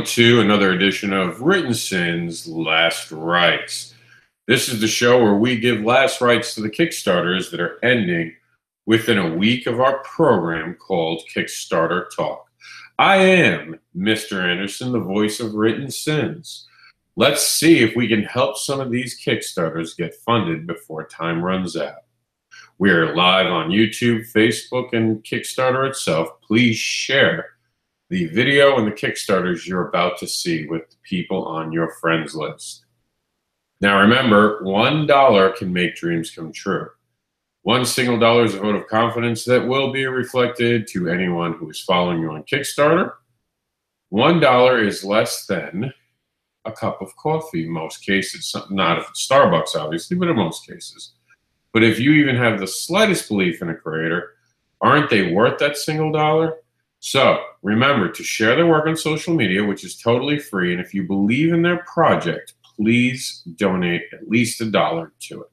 to another edition of Written Sin's Last Rites. This is the show where we give last rites to the Kickstarters that are ending within a week of our program called Kickstarter Talk. I am Mr. Anderson, the voice of Written Sins. Let's see if we can help some of these Kickstarters get funded before time runs out. We are live on YouTube, Facebook, and Kickstarter itself. Please share the video and the Kickstarters you're about to see with the people on your friends list. Now remember, $1 can make dreams come true. One single dollar is a vote of confidence that will be reflected to anyone who is following you on Kickstarter. $1 is less than a cup of coffee in most cases. Not at Starbucks, obviously, but in most cases. But if you even have the slightest belief in a creator, aren't they worth that single dollar? So remember to share their work on social media, which is totally free. And if you believe in their project, please donate at least $1 to it.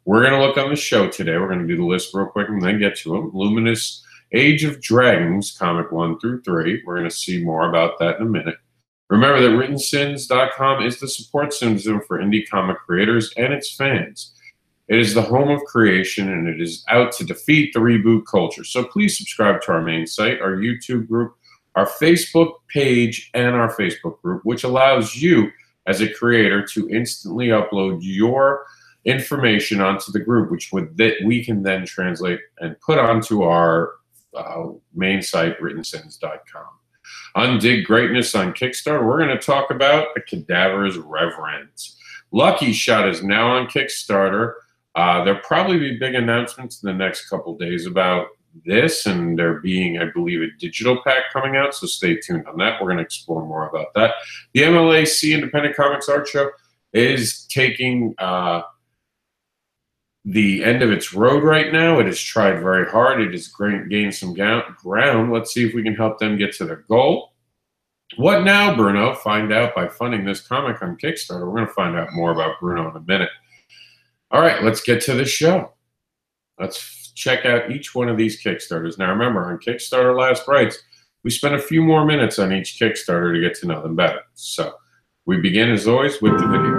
We're going to look on the show today. We're going to do the list real quick and then get to them. Luminous Age of Dragons, comic 1 through 3. We're going to see more about that in a minute. Remember that WrittenSins.com is the support system for indie comic creators and its fans. It is the home of creation, and it is out to defeat the reboot culture. So please subscribe to our main site, our YouTube group, our Facebook page, and our Facebook group, which allows you as a creator to instantly upload your information onto the group, which we can then translate and put onto our main site, WrittenSins.com. Undig Greatness on Kickstarter. We're going to talk about A Cadaver's Reverence. Lucky Shot is now on Kickstarter. There'll probably be big announcements in the next couple days about this, and there being, I believe, a digital pack coming out, so stay tuned on that. We're going to explore more about that. The MLAC Independent Comics Art Show is taking the end of its road right now. It has tried very hard. It has gained some ground. Let's see if we can help them get to their goal. What now, Bruno? Find out by funding this comic on Kickstarter. We're going to find out more about Bruno in a minute. All right, let's get to the show. Let's check out each one of these Kickstarters. Now remember, on Kickstarter Last Rites, we spend a few more minutes on each Kickstarter to get to know them better. So we begin, as always, with the video.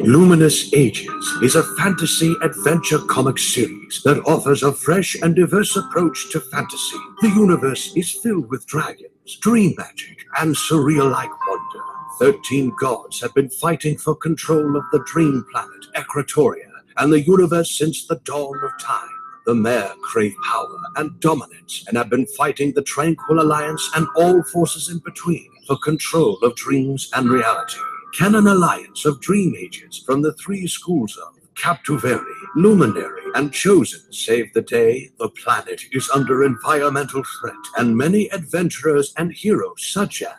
Luminous Ages is a fantasy adventure comic series that offers a fresh and diverse approach to fantasy. The universe is filled with dragons, dream magic, and surreal-like wonder. 13 gods have been fighting for control of the dream planet, Equatoria, and the universe since the dawn of time. The Mare crave power and dominance and have been fighting the Tranquil Alliance and all forces in between for control of dreams and reality. Can an alliance of dream agents from the 3 schools of Captivary, Luminary, and Chosen save the day? The planet is under environmental threat, and many adventurers and heroes such as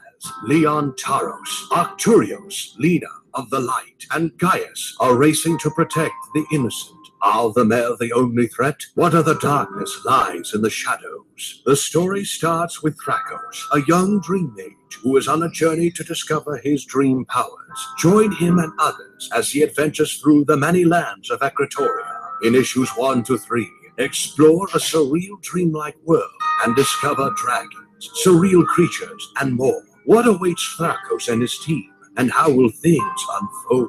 Leon Taros, Arcturios, leader of the Light, and Gaius are racing to protect the innocent. Are the Mare the only threat? What other darkness lies in the shadows? The story starts with Thrakos, a young dream mage who is on a journey to discover his dream powers. Join him and others as he adventures through the many lands of Equatoria. In issues 1 to 3, explore a surreal dreamlike world and discover dragons, surreal creatures, and more. What awaits Thrakos and his team, and how will things unfold?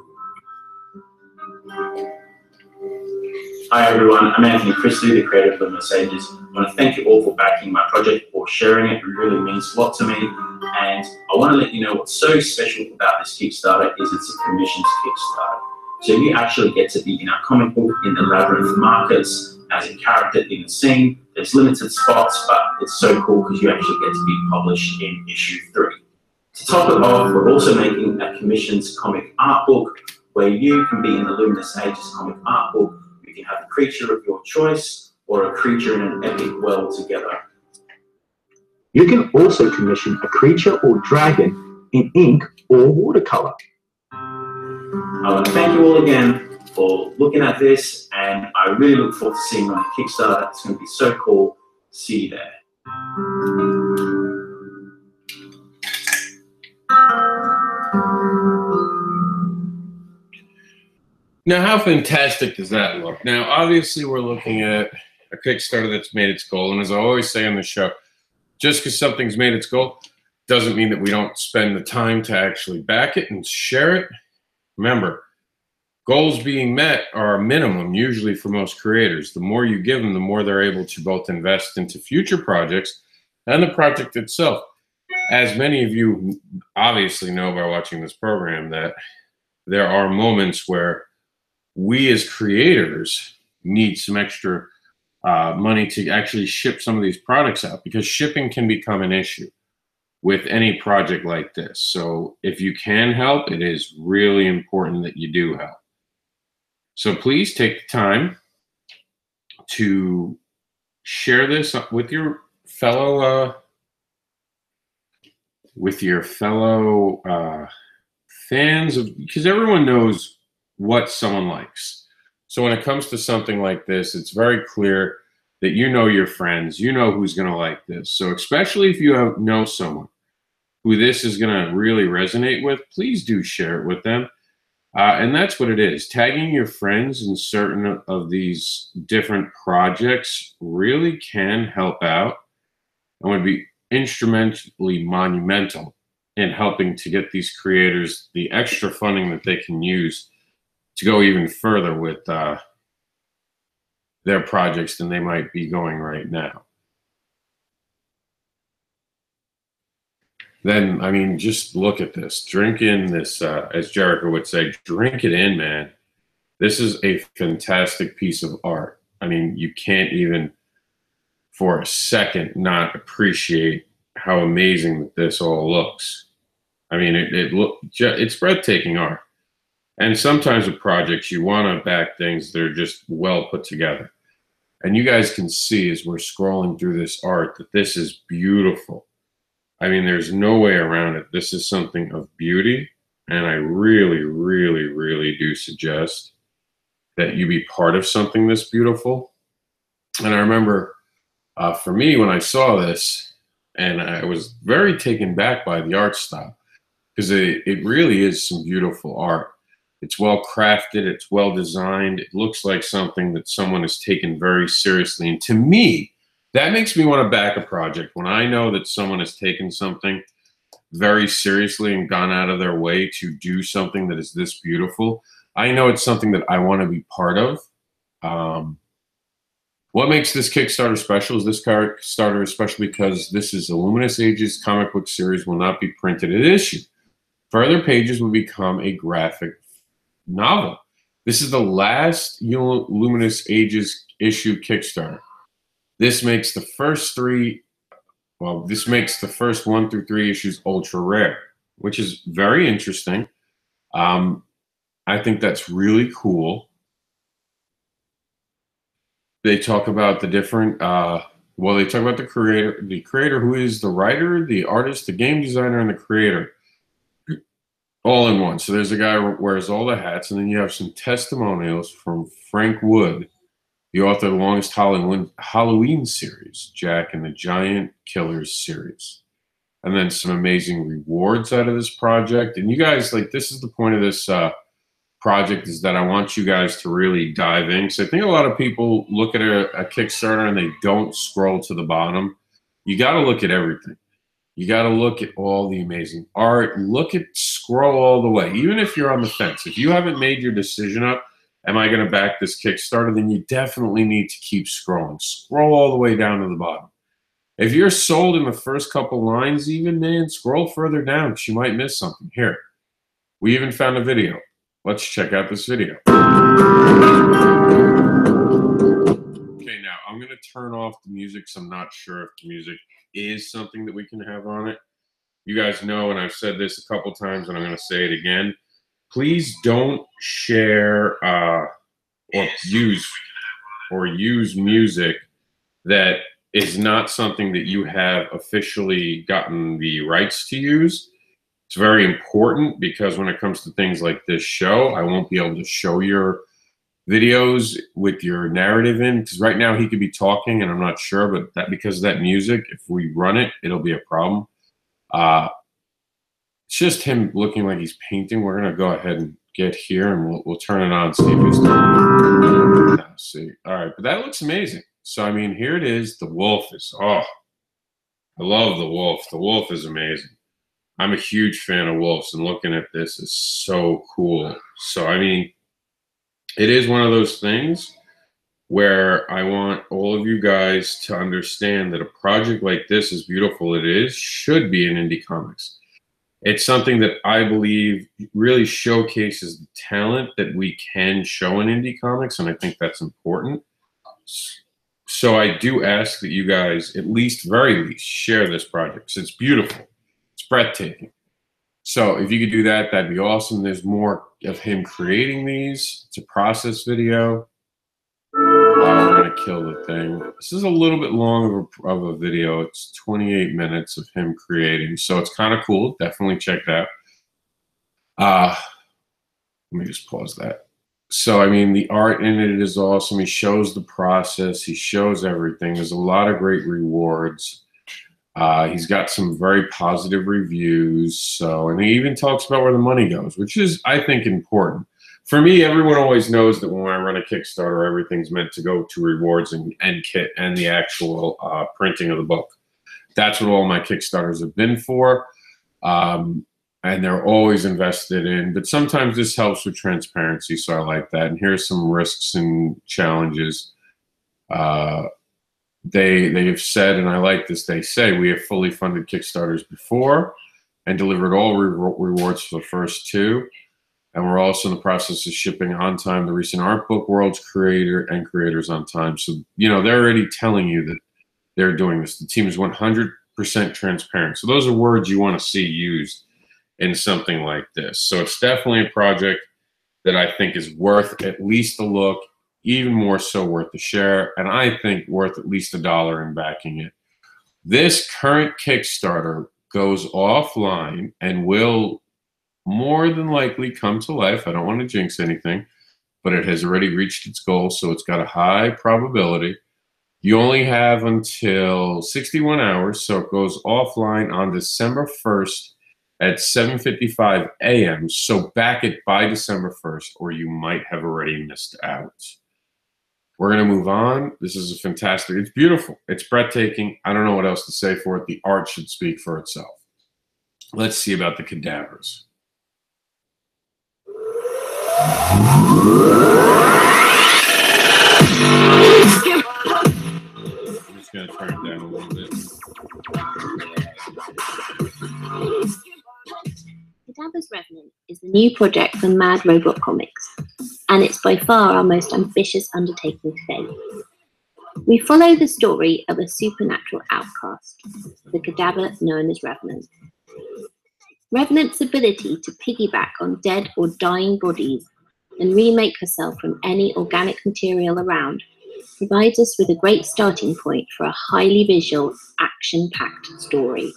Hi everyone, I'm Anthony Christie, the creator of Luminous Ages. I want to thank you all for backing my project, for sharing it. It really means a lot to me. And I want to let you know what's so special about this Kickstarter is it's a commissioned Kickstarter. So you actually get to be in our comic book in the Labyrinth Markets as a character in the scene. There's limited spots, but it's so cool because you actually get to be published in issue 3. To top it off, we're also making a commissioned comic art book where you can be in the Luminous Ages comic art book. You can have a creature of your choice or a creature in an epic world together. You can also commission a creature or dragon in ink or watercolor. I want to thank you all again for looking at this, and I really look forward to seeing you on the Kickstarter. It's going to be so cool. See you there. Now, how fantastic does that look? Now, obviously, we're looking at a Kickstarter that's made its goal, and as I always say on the show, just because something's made its goal Doesn't mean that we don't spend the time to actually back it and share it. Remember, goals being met are a minimum usually for most creators. The more you give them, the more they're able to both invest into future projects and the project itself. As many of you obviously know by watching this program, that there are moments where we as creators need some extra money to actually ship some of these products out, because shipping can become an issue with any project like this. So if you can help, it is really important that you do help. So please take the time to share this with your fellow fans, because everyone knows what someone likes. So when it comes to something like this, it's very clear that you know your friends, you know who's going to like this. So especially if you know someone who this is going to really resonate with, please do share it with them. And that's what it is. Tagging your friends in certain of these different projects really can help out and would be instrumentally monumental in helping to get these creators the extra funding that they can use to go even further with their projects than they might be going right now. Then, I mean, just look at this. Drink in this, as Jericho would say, drink it in, man. This is a fantastic piece of art. I mean, you can't even for a second not appreciate how amazing that this all looks. I mean, it's breathtaking art. And sometimes with projects, you want to back things that are just well put together. And you guys can see as we're scrolling through this art that this is beautiful. I mean, there's no way around it. This is something of beauty. And I really, really, really do suggest that you be part of something this beautiful. And I remember for me, when I saw this, and I was very taken back by the art style, because it really is some beautiful art. It's well crafted, it's well designed. It looks like something that someone has taken very seriously. And to me, that makes me want to back a project when I know that someone has taken something very seriously and gone out of their way to do something that is this beautiful. I know it's something that I want to be part of. What makes this Kickstarter special is this Kickstarter is special because this is a Luminous Ages comic book series, will not be printed at issue. Further pages will become a graphic novel. This is the last Luminous Ages issue Kickstarter. This makes the first 1 through 3 issues ultra rare, which is very interesting. I think that's really cool. They talk about the different, they talk about the creator who is the writer, the artist, the game designer, and the creator all in one. So there's a guy who wears all the hats, and then you have some testimonials from Frank Wood, the author of the longest Halloween series, Jack and the Giant Killers series. And then some amazing rewards out of this project. And you guys, like, this is the point of this project, is that I want you guys to really dive in. So I think a lot of people look at a Kickstarter and they don't scroll to the bottom. You got to look at everything. You got to look at all the amazing art. Scroll all the way. Even if you're on the fence, if you haven't made your decision up, am I going to back this Kickstarter, then you definitely need to keep scrolling. Scroll all the way down to the bottom. If you're sold in the first couple lines, even, man, scroll further down because you might miss something. Here, we even found a video. Let's check out this video. Okay, now I'm going to turn off the music because I'm not sure if the music is something that we can have on it. You guys know, and I've said this a couple times, and I'm going to say it again. Please don't share or use music that is not something that you have officially gotten the rights to use. It's very important because when it comes to things like this show, I won't be able to show your videos with your narrative in, because right now he could be talking and I'm not sure, but that because of that music, if we run it, it'll be a problem. It's just him looking like he's painting. We're gonna go ahead and get here and we'll turn it on, see if he's done. See, all right, but that looks amazing. So I mean, here it is. The wolf is I love the wolf. The wolf is amazing. I'm a huge fan of wolves, and looking at this is so cool. So, I mean, it is one of those things where I want all of you guys to understand that a project like this, as beautiful it is, should be in indie comics. It's something that I believe really showcases the talent that we can show in indie comics, and I think that's important. So I do ask that you guys, at least, very least, share this project, because it's beautiful. It's breathtaking. So if you could do that, that'd be awesome. There's more of him creating these. It's a process video. I'm going to kill the thing. This is a little bit long of a video. It's 28 minutes of him creating. So it's kind of cool. Definitely check that. Let me just pause that. So, I mean, the art in it is awesome. He shows the process. He shows everything. There's a lot of great rewards. He's got some very positive reviews. So, and he even talks about where the money goes, which is, I think, important. For me, everyone always knows that when I run a Kickstarter, everything's meant to go to rewards and kit and the actual printing of the book. That's what all my Kickstarters have been for. And they're always invested in. But sometimes this helps with transparency, so I like that. And here's some risks and challenges. They have said, and I like this, they say, we have fully funded Kickstarters before and delivered all rewards for the first two. And we're also in the process of shipping on time the recent art book, World's Creator and Creators on time. So, you know, they're already telling you that they're doing this. The team is 100% transparent. So those are words you want to see used in something like this. So it's definitely a project that I think is worth at least a look, even more so worth a share, and I think worth at least $1 in backing it. This current Kickstarter goes offline and will more than likely come to life. I don't want to jinx anything, but it has already reached its goal, so it's got a high probability. You only have until 61 hours, so it goes offline on December 1st at 7:55 a.m. So back it by December 1st, or you might have already missed out. We're going to move on. This is a fantastic, it's beautiful. It's breathtaking. I don't know what else to say for it. The art should speak for itself. Let's see about the cadavers. I'm just going to turn it down a little bit. Cadavers Revenant is the new project from Mad Robot Comics, and it's by far our most ambitious undertaking to date. We follow the story of a supernatural outcast, the cadaver known as Revenant. Revenant's ability to piggyback on dead or dying bodies and remake herself from any organic material around provides us with a great starting point for a highly visual, action-packed story.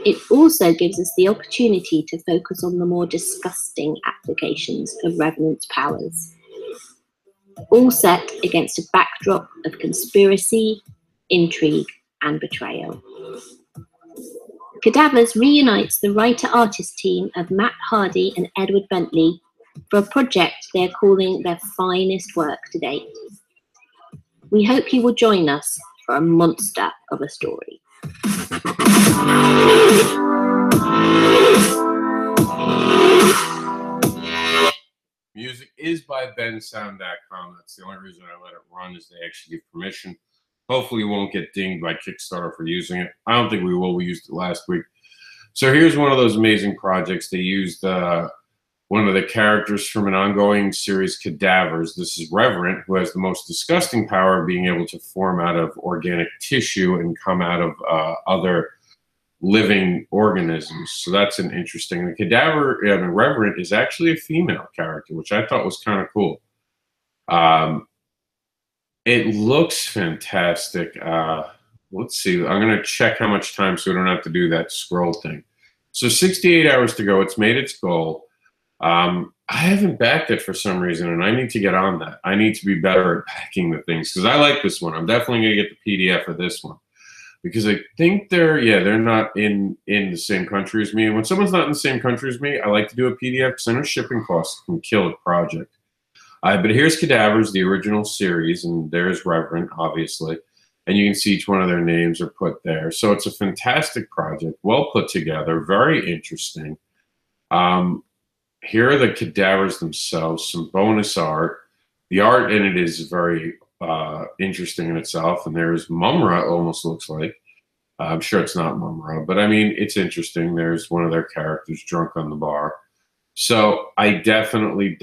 It also gives us the opportunity to focus on the more disgusting applications of Revenant's powers, all set against a backdrop of conspiracy, intrigue, and betrayal. Cadavers reunites the writer-artist team of Matt Hardy and Edward Bentley for a project they're calling their finest work to date. We hope you will join us for a monster of a story. Music is by bensound.com. That's the only reason I let it run, is they actually give permission. Hopefully we won't get dinged by Kickstarter for using it. I don't think we will. We used it last week. So here's one of those amazing projects. They used one of the characters from an ongoing series, Cadavers. This is Reverend, who has the most disgusting power of being able to form out of organic tissue and come out of other living organisms. So that's an interesting. The cadaver, Reverend, is actually a female character, which I thought was kind of cool. It looks fantastic. Let's see. I'm going to check how much time so we don't have to do that scroll thing. So 68 hours to go. It's made its goal. I haven't backed it for some reason, and I need to get on that. I need to be better at backing the things, because I like this one. I'm definitely going to get the PDF of this one, because I think they're not in the same country as me. And when someone's not in the same country as me, I like to do a PDF, because I know shipping costs can kill a project. But here's Cadavers, the original series, and there's Reverend, obviously. and you can see each one of their names are put there. So it's a fantastic project, well put together, very interesting. Here are the cadavers themselves, some bonus art. The art in it is very interesting in itself, and there's Mumra, it almost looks like. I'm sure it's not Mumra, but I mean, it's interesting. There's one of their characters drunk on the bar. So I definitely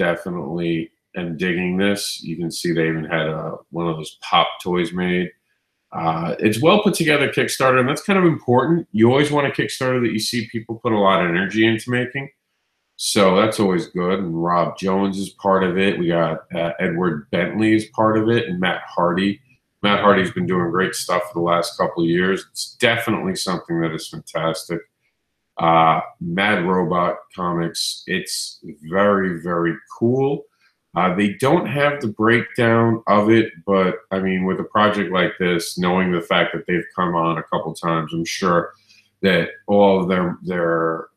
am digging this. You can see they even had one of those pop toys made. It's well put together Kickstarter, and that's kind of important. You always want a Kickstarter that you see people put a lot of energy into making. So that's always good. And Rob Jones is part of it. We got Edward Bentley is part of it, and Matt Hardy. Matt Hardy's been doing great stuff for the last couple of years. It's definitely something that is fantastic. Mad Robot Comics, it's very cool. They don't have the breakdown of it, but I mean, with a project like this, knowing the fact that they've come on a couple times, I'm sure that all of their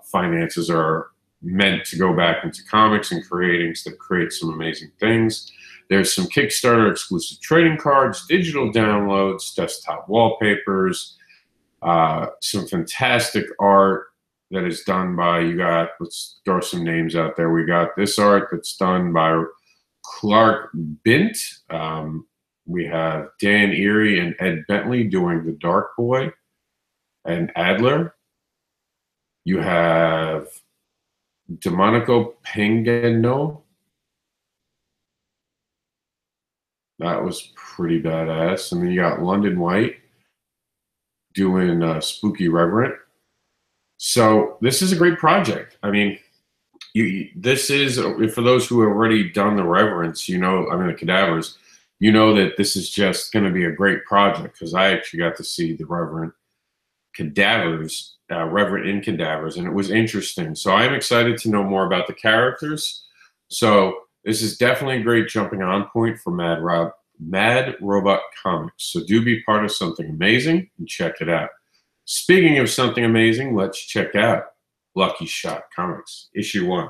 finances are meant to go back into comics and create some amazing things. There's some Kickstarter exclusive trading cards, digital downloads, desktop wallpapers, some fantastic art that is done by, let's throw some names out there. We got this art that's done by Clark Bint. We have Dan Erie and Ed Bentley doing The Dark Boy and Adler. You have Domenico Pangano. That was pretty badass. And then you got London White doing Spooky Reverend. So this is a great project. I mean, this is, for those who have already done the Reverends, the cadavers, that this is just going to be a great project, because I actually got to see the Reverend cadavers, Reverend in cadavers, and it was interesting. So I'm excited to know more about the characters. So this is definitely a great jumping on point for Mad Robot Comics. So do be part of something amazing and check it out. Speaking of something amazing, let's check out Lucky Shot Comics, issue 1.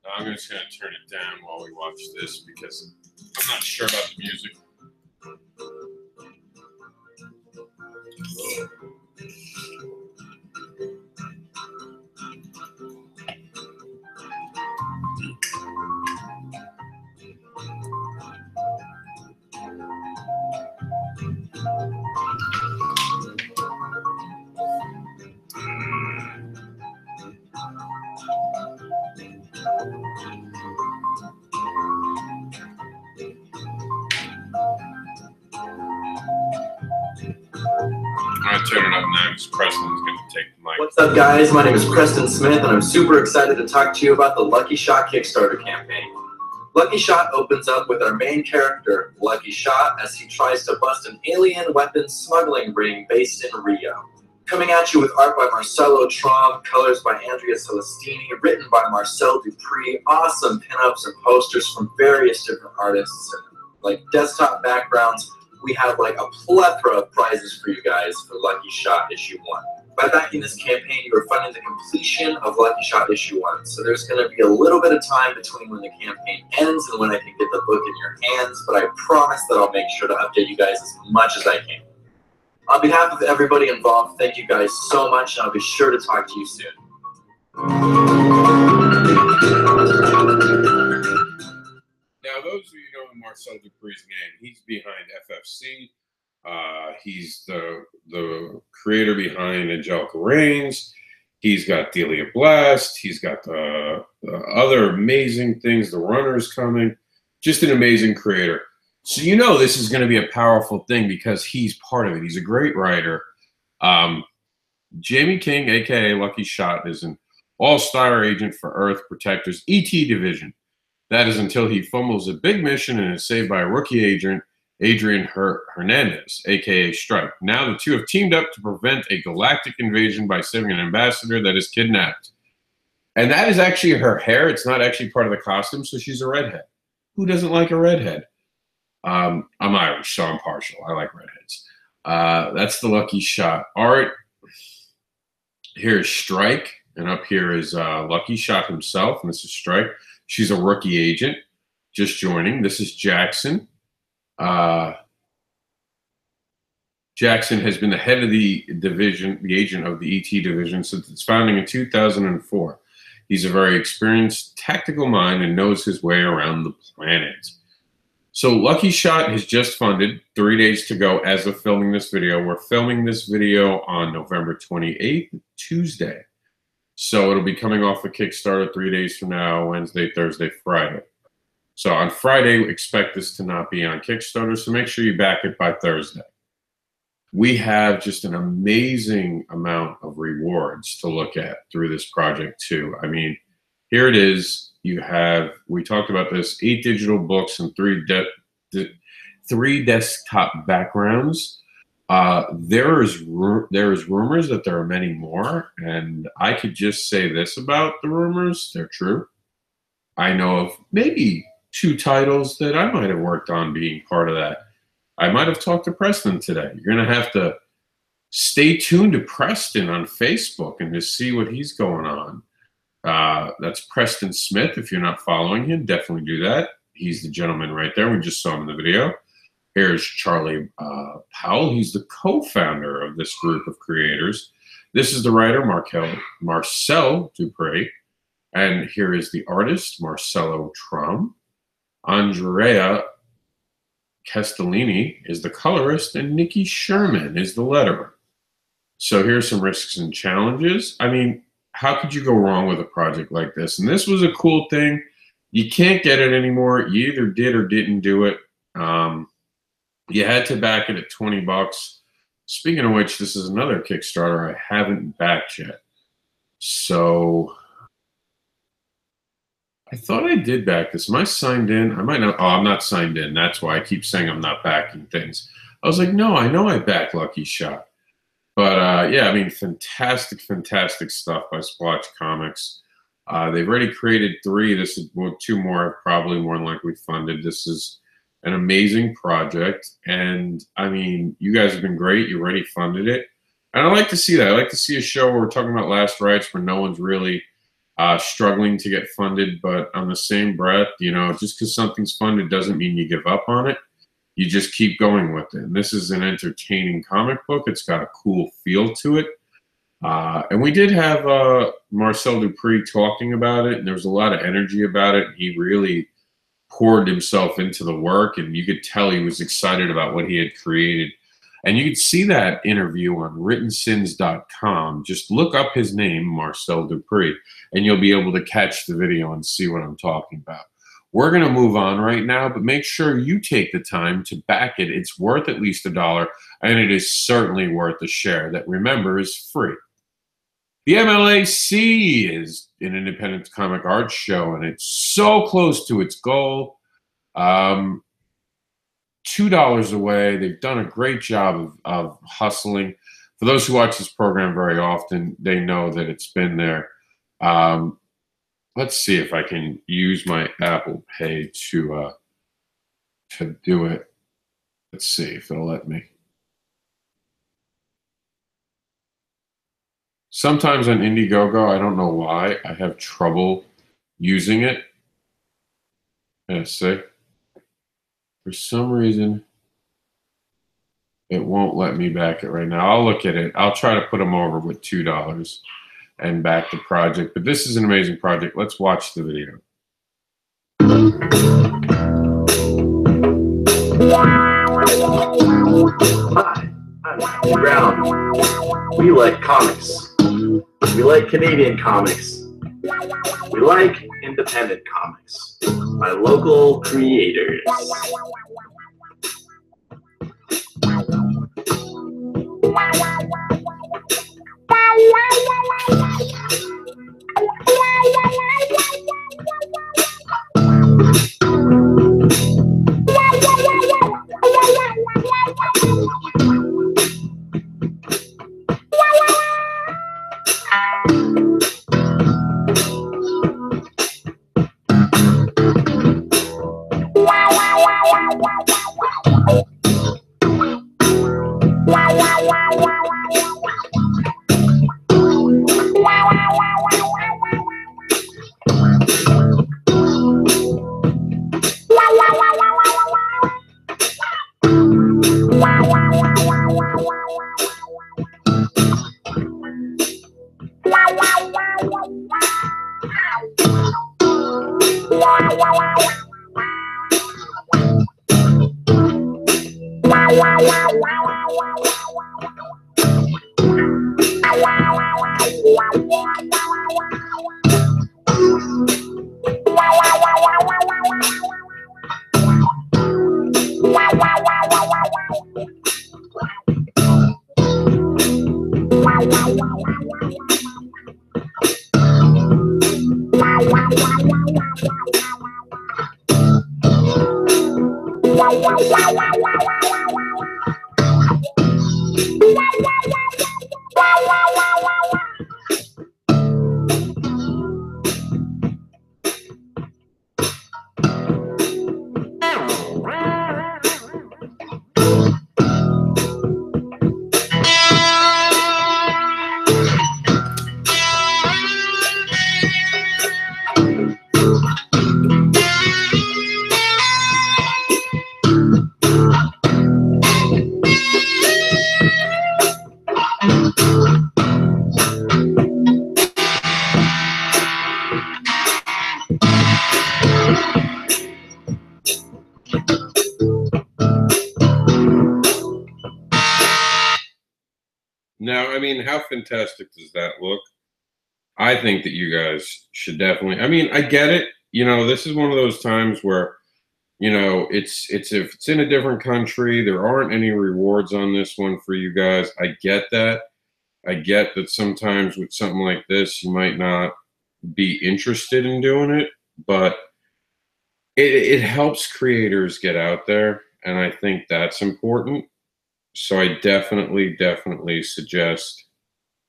I'm just going to turn it down while we watch this, because I'm not sure about the music. I'm going to turn it up now because Preston's going to take the mic. What's up, guys? My name is Preston Smith, and I'm super excited to talk to you about the Lucky Shot Kickstarter campaign. Lucky Shot opens up with our main character, Lucky Shot, as he tries to bust an alien weapons smuggling ring based in Rio. Coming at you with art by Marcelo Traum, colors by Andrea Celestini, written by Marcel Dupree, awesome pinups and posters from various different artists, like desktop backgrounds. We have like a plethora of prizes for you guys for Lucky Shot issue 1. By backing this campaign, you are funding the completion of Lucky Shot issue 1. So there's going to be a little bit of time between when the campaign ends and when I can get the book in your hands, but I promise that I'll make sure to update you guys as much as I can. On behalf of everybody involved, thank you guys so much, and I'll be sure to talk to you soon. Now, those of you who know Marcel Dupree's name, he's behind FFC. He's the creator behind Angelica Reigns. He's got Delia Blast. He's got the other amazing things, The Runners coming. Just an amazing creator. So this is going to be a powerful thing because he's part of it. He's a great writer. Jamie King, a.k.a. Lucky Shot, is an all-star agent for Earth Protector's ET division. That is until he fumbles a big mission and is saved by a rookie agent, Adrian Hernandez, a.k.a. Strike. Now the two have teamed up to prevent a galactic invasion by saving an ambassador that is kidnapped. And that is actually her hair. It's not actually part of the costume, so she's a redhead. Who doesn't like a redhead? I'm Irish, so I'm partial. I like redheads. That's the Lucky Shot art. Here is Strike, and up here is Lucky Shot himself, and this is Strike. She's a rookie agent, just joining. This is Jackson. Jackson has been the head of the division, the agent of the ET division since its founding in 2004. He's a very experienced tactical mind and knows his way around the planet. So Lucky Shot has just funded, 3 days to go as of filming this video. We're filming this video on November 28th, Tuesday. So it'll be coming off of Kickstarter 3 days from now, Wednesday, Thursday, Friday. So on Friday, expect this to not be on Kickstarter, so make sure you back it by Thursday. We have just an amazing amount of rewards to look at through this project too. I mean, here it is. You have, we talked about this, 8 digital books and 3 desktop backgrounds. There is rumors that there are many more, and I could just say this about the rumors, they're true. I know of maybe 2 titles that I might have worked on being part of that. I might have talked to Preston today. You're going to have to stay tuned to Preston on Facebook and just see what he's going on. That's Preston Smith. If you're not following him, definitely do that. He's the gentleman right there. We just saw him in the video. Here's Charlie Powell. He's the co-founder of this group of creators. This is the writer, Marcel Dupré. And here is the artist, Marcelo Trum. Andrea Castellini is the colorist, and Nikki Sherman is the letterer. So here's some risks and challenges. I mean, how could you go wrong with a project like this? And this was a cool thing. You can't get it anymore. You either did or didn't do it. You had to back it at 20 bucks. Speaking of which, this is another Kickstarter I haven't backed yet. So I thought I did back this. Am I signed in? I might not. Oh, I'm not signed in. That's why I keep saying I'm not backing things. I was like, no, I know I backed Lucky Shot. But yeah, I mean, fantastic, fantastic stuff by Splotch Comics. They've already created 3. This is 2 more, probably more than likely funded. This is an amazing project. And I mean, you guys have been great. You already funded it. And I like to see that. I like to see a show where we're talking about last rites where no one's really struggling to get funded. But on the same breath, you know, just because something's funded doesn't mean you give up on it. You just keep going with it. And this is an entertaining comic book. It's got a cool feel to it. And we did have Marcel Dupré talking about it, and there was a lot of energy about it. He really poured himself into the work, and you could tell he was excited about what he had created. And you could see that interview on writtensins.com. Just look up his name, Marcel Dupré, and you'll be able to catch the video and see what I'm talking about. We're going to move on right now, but make sure you take the time to back it. It's worth at least $1, and it is certainly worth a share that, remember, is free. The MLAC is an independent comic arts show, and it's so close to its goal. $2 away. They've done a great job of hustling. For those who watch this program very often, they know that it's been there. Let's see if I can use my Apple Pay to do it. Let's see if it'll let me. Sometimes on Indiegogo, I don't know why, I have trouble using it. Yeah, see? For some reason, it won't let me back it right now. I'll look at it. I'll try to put them over with $2 and back the project. But this is an amazing project. Let's watch the video. Hi, I'm Matthew Brown. We like comics. We like Canadian comics. We like independent comics by local creators. Now, I mean, how fantastic does that look? I think that you guys should definitely, I mean, I get it. You know, this is one of those times where, you know, it's if it's in a different country, there aren't any rewards on this one for you guys. I get that. I get that sometimes with something like this, you might not be interested in doing it, but it helps creators get out there, and I think that's important. So I definitely suggest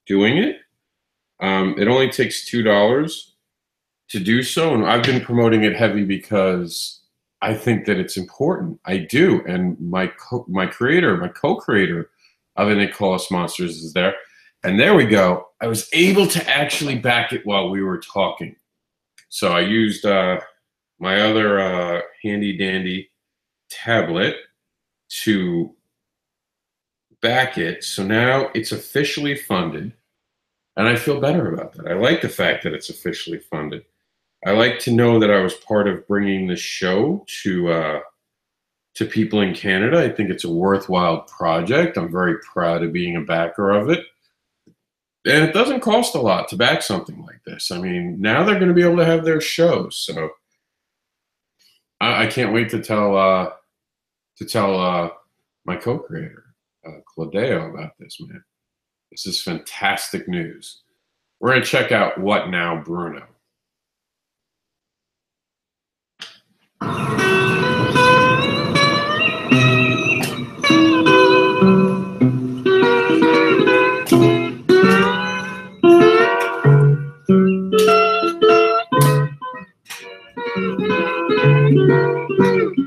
doing it. It only takes $2 to do so, and I've been promoting it heavy because I think that it's important. I do, and my co-creator of It Cost Monsters is there, and there we go. I was able to actually back it while we were talking, so I used my other handy dandy tablet to back it. So now it's officially funded, and I feel better about that. I like the fact that it's officially funded. I like to know that I was part of bringing the show to people in Canada. I think it's a worthwhile project. I'm very proud of being a backer of it. And it doesn't cost a lot to back something like this. I mean, now they're going to be able to have their shows. So I can't wait to tell my co-creator, Claudio, about this, man. This is fantastic news. We're going to check out What Now, Bruno.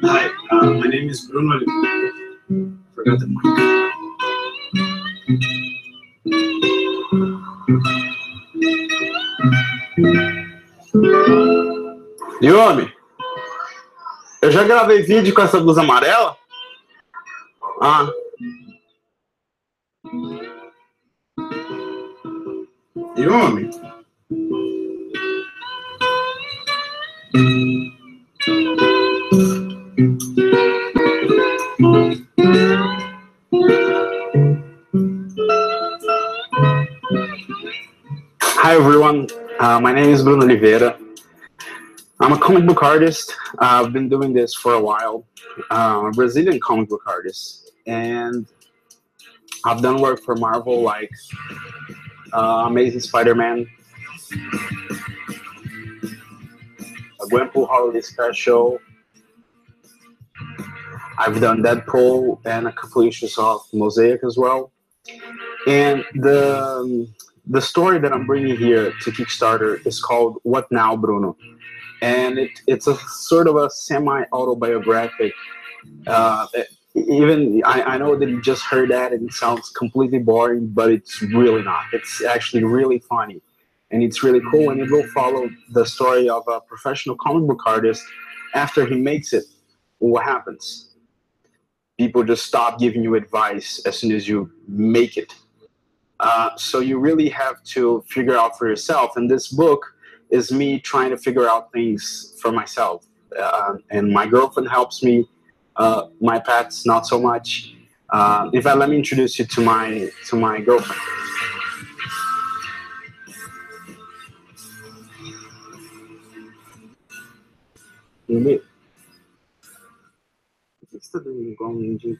Hi, my name is Bruno. Forgot the mic. E homem, eu já gravei vídeo com essa blusa amarela? Ah. E homem? Hi everyone, my name is Bruno Oliveira. I'm a comic book artist. I've been doing this for a while. I'm a Brazilian comic book artist, and I've done work for Marvel like Amazing Spider-Man, a Gwenpool Holiday Special. I've done Deadpool and a couple issues of Mosaic as well. And the story that I'm bringing here to Kickstarter is called What Now, Bruno? And it's a sort of a semi-autobiographic. even I know that you just heard that and it sounds completely boring, but it's really not. It's actually really funny, and it's really cool, and it will follow the story of a professional comic book artist. After he makes it, what happens? People just stop giving you advice as soon as you make it. So you really have to figure out for yourself, and this book is me trying to figure out things for myself. And my girlfriend helps me. My pets, not so much. In fact, let me introduce you to my girlfriend. Ele... O que você está dando igual um mendigo?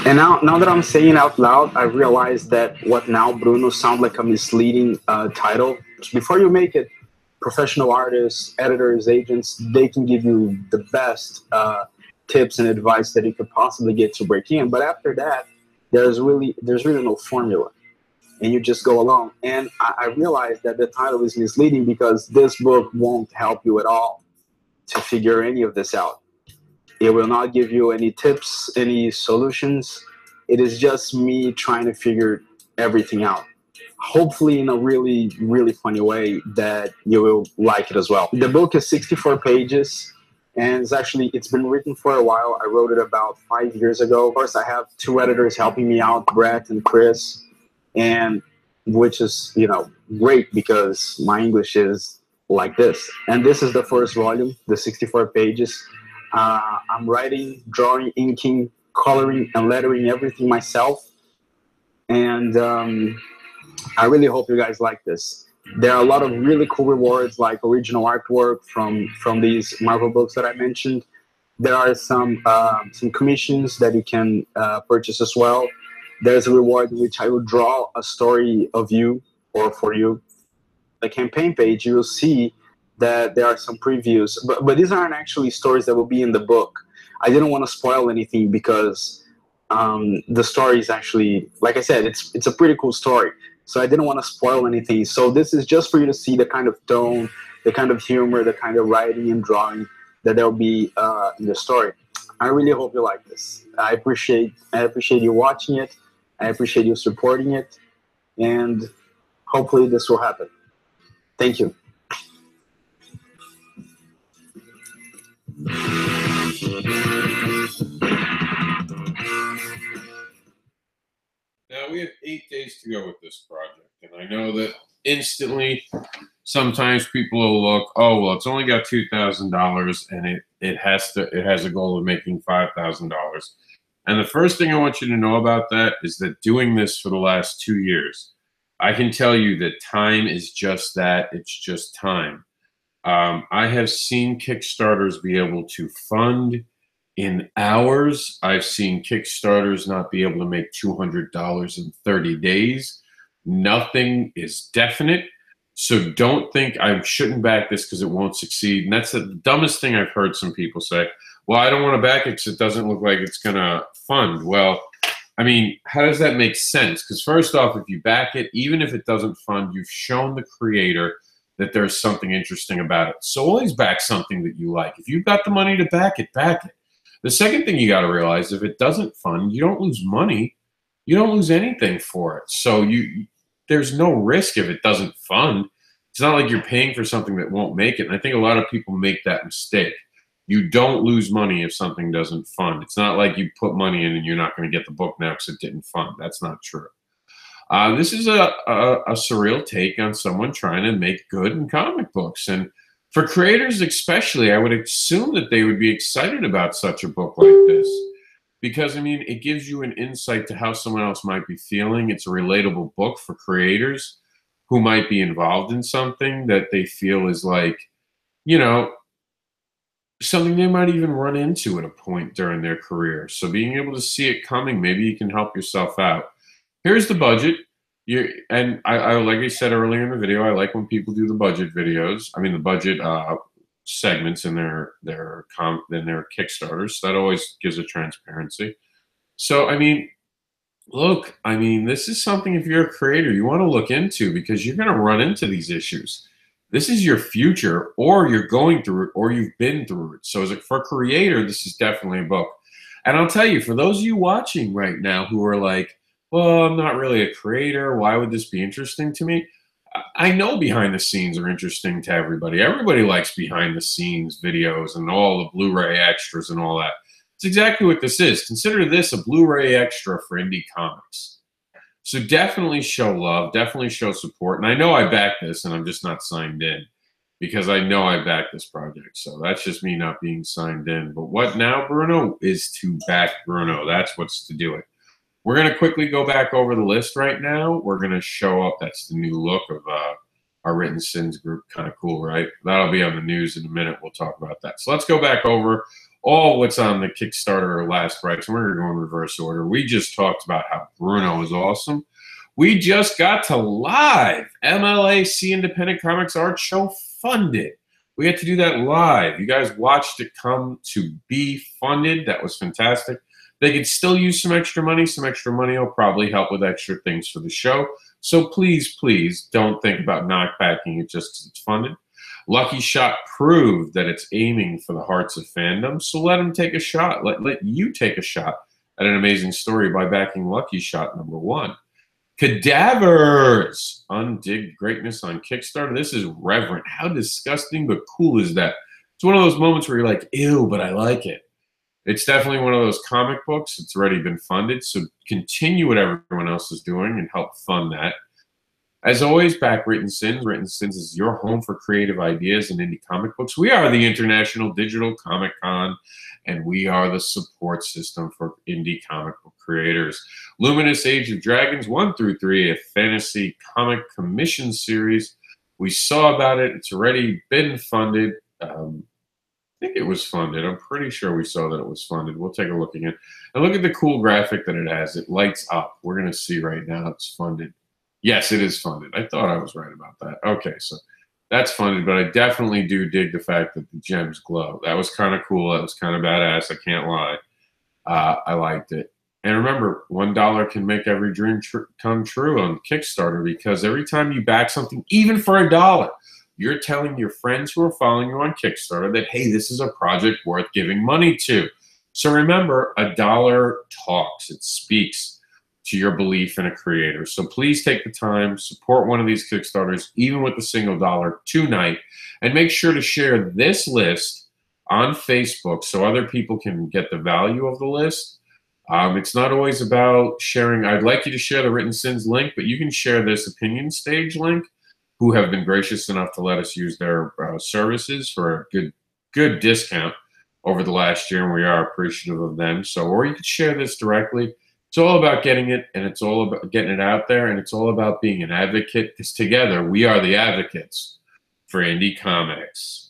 And now that I'm saying it out loud, I realize that what now Bruno sounds like a misleading title. Before you make it, professional artists, editors, agents, they can give you the best tips and advice that you could possibly get to break in. But after that, there's really no formula, and you just go along. And I realized that the title is misleading because this book won't help you at all to figure any of this out. It will not give you any tips, any solutions. It is just me trying to figure everything out. Hopefully in a really, really funny way that you will like it as well. The book is 64 pages, and it's been written for a while. I wrote it about 5 years ago. Of course, I have 2 editors helping me out, Brett and Chris, and which is, great because my English is like this. And this is the first volume, the 64 pages. I'm writing, drawing, inking, coloring, and lettering everything myself. And I really hope you guys like this. There are a lot of really cool rewards, like original artwork from these Marvel books that I mentioned. There are some commissions that you can purchase as well. There's a reward in which I will draw a story of you or for you. The campaign page, you will see that there are some previews, but these aren't actually stories that will be in the book. I didn't want to spoil anything because the story is actually, like I said, it's a pretty cool story. So I didn't want to spoil anything. So this is just for you to see the kind of tone, the kind of humor, the kind of writing and drawing that there will be in the story. I really hope you like this. I appreciate you watching it. I appreciate you supporting it, and hopefully this will happen. Thank you. Now we have 8 days to go with this project, and I know that instantly sometimes people will look, oh well, it's only got $2,000 and it has a goal of making $5,000. And the first thing I want you to know about that is that doing this for the last 2 years, I can tell you that time is just that. It's just time. I have seen Kickstarters be able to fund in hours. I've seen Kickstarters not be able to make $200 in 30 days. Nothing is definite. So don't think I shouldn't back this because it won't succeed. And that's the dumbest thing I've heard some people say. Well, I don't want to back it because it doesn't look like it's going to fund. Well, I mean, how does that make sense? Because first off, if you back it, even if it doesn't fund, you've shown the creator that there's something interesting about it. So always back something that you like. If you've got the money to back it, back it. The second thing you got to realize, if it doesn't fund, you don't lose money. You don't lose anything for it. So there's no risk if it doesn't fund. It's not like you're paying for something that won't make it. And I think a lot of people make that mistake. You don't lose money if something doesn't fund. It's not like you put money in and you're not going to get the book now because it didn't fund. That's not true. This is a surreal take on someone trying to make good in comic books. And for creators especially, I would assume that they would be excited about such a book like this. Because, I mean, it gives you an insight to how someone else might be feeling. It's a relatable book for creators who might be involved in something that they feel is like, something they might even run into at a point during their career. So being able to see it coming, maybe you can help yourself out. Here's the budget. And I like I said earlier in the video, I like when people do the budget videos. I mean, the budget segments in their Kickstarters. So that always gives a transparency. So, I mean, look, this is something if you're a creator, you want to look into because you're going to run into these issues. This is your future, or you're going through it, or you've been through it. So as for a creator, this is definitely a book. And I'll tell you, for those of you watching right now who are like, well, I'm not really a creator, why would this be interesting to me? I know behind the scenes are interesting to everybody. Everybody likes behind the scenes videos and all the Blu-ray extras and all that. It's exactly what this is. Consider this a Blu-ray extra for indie comics. So definitely show love, definitely show support. And I know I back this, and I'm just not signed in because I know I back this project. So that's just me not being signed in. But what now, Bruno, is to back Bruno. That's what's to do it. We're going to quickly go back over the list right now. We're going to show up. That's the new look of our Written Sins group. Kind of cool, right? That'll be on the news in a minute. We'll talk about that. So let's go back over all what's on the Kickstarter last rights. We're going to go in reverse order. We just talked about how Bruno is awesome. We just got to live MLAC Independent Comics Art Show funded. We had to do that live. You guys watched it come to be funded. That was fantastic. They could still use some extra money. Some extra money will probably help with extra things for the show. So please, please don't think about not backing it just because it's funded. Lucky Shot proved that it's aiming for the hearts of fandom. So let them take a shot. Let you take a shot at an amazing story by backing Lucky Shot #1. Cadavers! Undigged greatness on Kickstarter. This is reverent. How disgusting but cool is that? It's one of those moments where you're like, ew, but I like it. It's definitely one of those comic books. It's already been funded, so continue what everyone else is doing and help fund that. As always, back Written Sins. Written Sins is your home for creative ideas and indie comic books. We are the International Digital Comic Con, and we are the support system for indie comic book creators. Luminous Age of Dragons 1 through 3, a fantasy comic commission series. We saw about it. It's already been funded. I think it was funded. I'm pretty sure we saw that it was funded. We'll take a look again. And look at the cool graphic that it has. It lights up. We're going to see right now it's funded. Yes, it is funded. I thought I was right about that. Okay, so that's funded, but I definitely do dig the fact that the gems glow. That was kind of cool. That was kind of badass. I can't lie. I liked it. And remember, $1 can make every dream come true on Kickstarter, because every time you back something, even for $1, you're telling your friends who are following you on Kickstarter that, hey, this is a project worth giving money to. So remember, $1 talks. It speaks to your belief in a creator. So please take the time, support one of these Kickstarters, even with a single dollar tonight, and make sure to share this list on Facebook so other people can get the value of the list. It's not always about sharing. I'd like you to share the Written Sins link, but you can share this Opinion Stage link, who have been gracious enough to let us use their services for a good discount over the last year, and we are appreciative of them. So, or you could share this directly. It's all about getting it, and it's all about getting it out there, and it's all about being an advocate, because together we are the advocates for indie comics.